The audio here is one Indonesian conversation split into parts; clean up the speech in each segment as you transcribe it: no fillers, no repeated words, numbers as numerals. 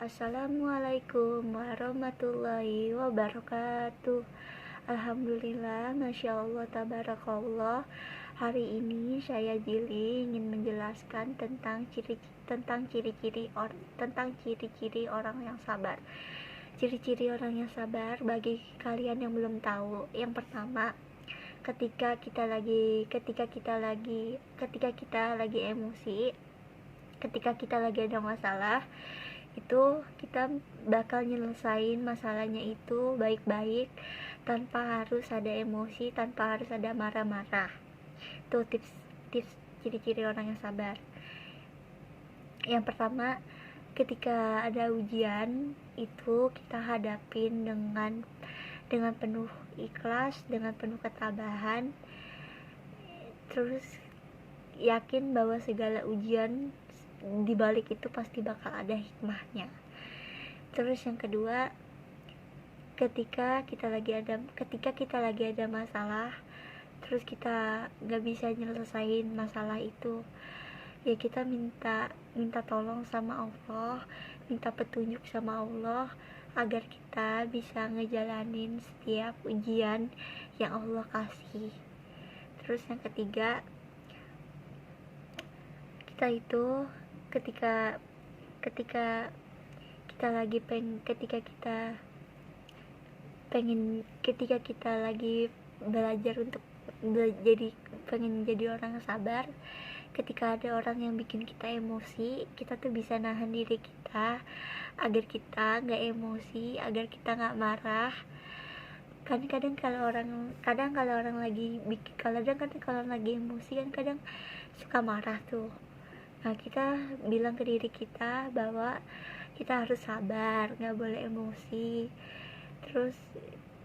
Assalamualaikum warahmatullahi wabarakatuh. Alhamdulillah, Masya Allah, Tabarakallah. Hari ini saya Jili ingin menjelaskan tentang ciri-ciri orang yang sabar. Ciri-ciri orang yang sabar bagi kalian yang belum tahu. Yang pertama, ketika kita lagi emosi, ketika kita lagi ada masalah, itu kita bakal nyelesain masalahnya itu baik-baik tanpa harus ada emosi, tanpa harus ada marah-marah. Itu tips ciri-ciri orang yang sabar. Yang pertama, ketika ada ujian itu kita hadapin dengan penuh ikhlas, dengan penuh ketabahan, terus yakin bahwa segala ujian di balik itu pasti bakal ada hikmahnya. Terus yang kedua, ketika kita lagi ada masalah, terus kita nggak bisa nyelesain masalah itu, ya kita minta tolong sama Allah, minta petunjuk sama Allah agar kita bisa ngejalanin setiap ujian yang Allah kasih. Terus yang ketiga, kita itu ketika kita lagi belajar untuk pengen jadi orang yang sabar, ketika ada orang yang bikin kita emosi, kita tuh bisa nahan diri kita agar kita nggak emosi, agar kita nggak marah. Kadang kalau orang lagi emosi kan kadang suka marah tuh. Nah, kita bilang ke diri kita bahwa kita harus sabar, nggak boleh emosi. Terus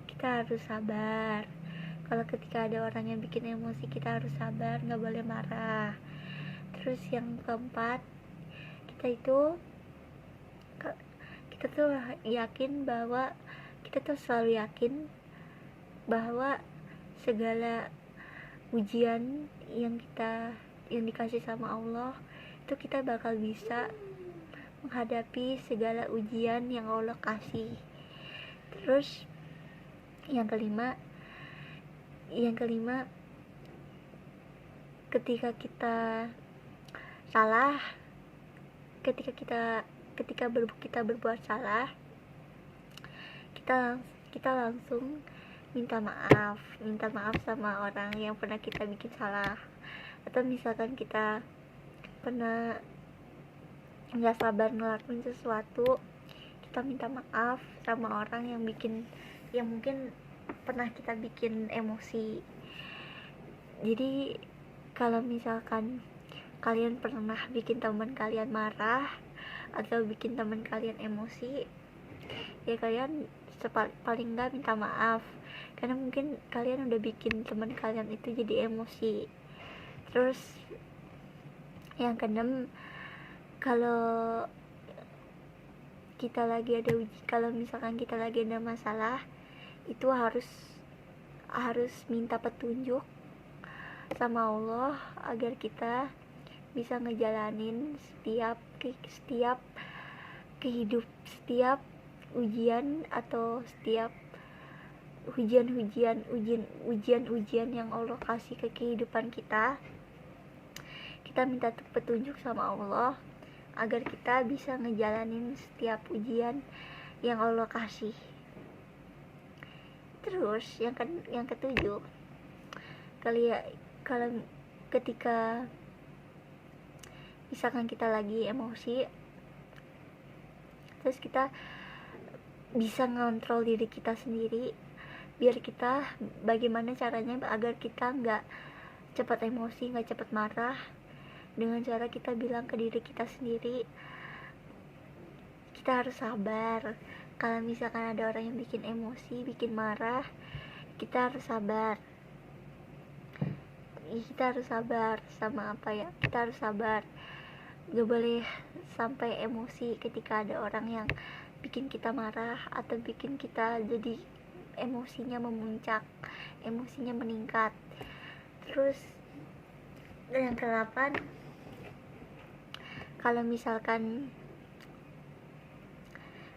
kita harus sabar. Kalau ketika ada orang yang bikin emosi, kita harus sabar, nggak boleh marah. Terus yang keempat, kita tuh selalu yakin bahwa segala ujian yang dikasih sama Allah itu kita bakal bisa menghadapi segala ujian yang Allah kasih. Terus yang kelima, ketika kita berbuat salah, kita langsung minta maaf sama orang yang pernah kita bikin salah. Atau misalkan kita pernah nggak sabar ngelakuin sesuatu, kita minta maaf sama orang yang mungkin pernah kita bikin emosi. Jadi kalau misalkan kalian pernah bikin teman kalian marah atau bikin teman kalian emosi, ya kalian paling nggak minta maaf, karena mungkin kalian udah bikin teman kalian itu jadi emosi. Terus yang keenam, kalau misalkan kita lagi ada masalah, itu harus minta petunjuk sama Allah agar kita bisa ngejalanin setiap ujian atau setiap ujian yang Allah kasih ke kehidupan kita. Kita minta petunjuk sama Allah agar kita bisa ngejalanin setiap ujian yang Allah kasih. Terus yang ketujuh, kalau ketika misalkan kita lagi emosi, terus kita bisa ngontrol diri kita sendiri, bagaimana caranya agar kita nggak cepat emosi, nggak cepat marah, dengan cara kita bilang ke diri kita sendiri, kita harus sabar. Kalau misalkan ada orang yang bikin emosi, bikin marah, kita harus sabar. Kita harus sabar gak boleh sampai emosi ketika ada orang yang bikin kita marah atau bikin kita jadi emosinya memuncak, emosinya meningkat. Terus yang ke-8, kalau misalkan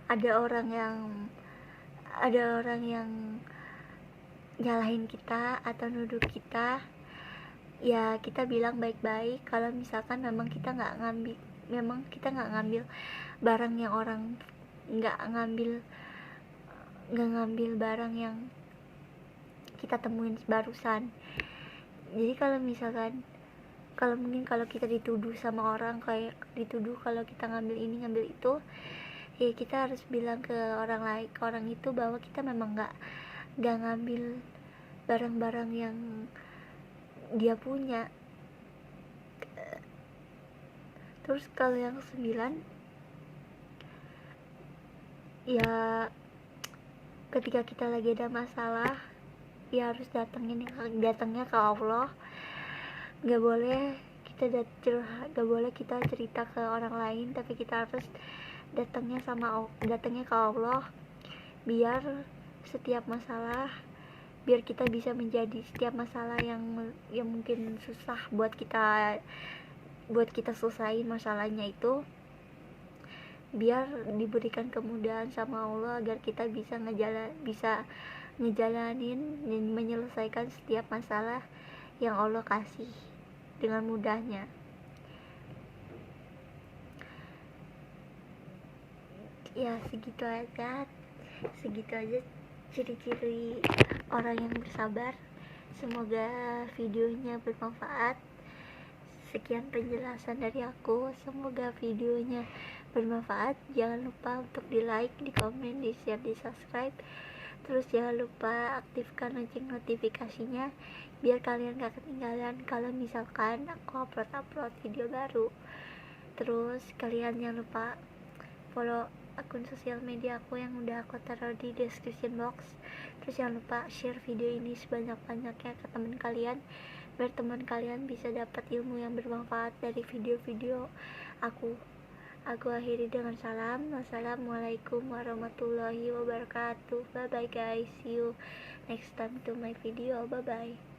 ada orang yang nyalahin kita atau nuduh kita, ya kita bilang baik-baik. Kalau misalkan memang kita nggak ngambil barang yang orang nggak ngambil barang yang kita temuin barusan. Jadi kalau kita dituduh sama orang, kayak dituduh kalau kita ngambil ini ngambil itu, ya kita harus bilang ke orang itu bahwa kita memang nggak ngambil barang-barang yang dia punya. Terus kalau yang 9, ya ketika kita lagi ada masalah, ya harus datangnya ke Allah. Gak boleh kita cerita ke orang lain, tapi kita harus datangnya ke Allah, biar kita bisa menjadi setiap masalah yang mungkin susah buat kita selesaiin masalahnya itu, biar diberikan kemudahan sama Allah agar kita bisa ngejalanin dan menyelesaikan setiap masalah yang Allah kasih dengan mudahnya. Ya segitu aja ciri-ciri orang yang bersabar. Semoga videonya bermanfaat. Sekian penjelasan dari aku, semoga videonya bermanfaat. Jangan lupa untuk di like, di komen, di share, di subscribe. Terus jangan lupa aktifkan lonceng notifikasinya biar kalian gak ketinggalan kalau misalkan aku upload video baru. Terus kalian jangan lupa follow akun sosial media aku yang udah aku taruh di description box. Terus jangan lupa share video ini sebanyak-banyaknya ke teman kalian, biar teman kalian bisa dapat ilmu yang bermanfaat dari video-video aku. Aku akhiri dengan salam. Wassalamualaikum warahmatullahi wabarakatuh. Bye bye guys, see you next time to my video. Bye bye.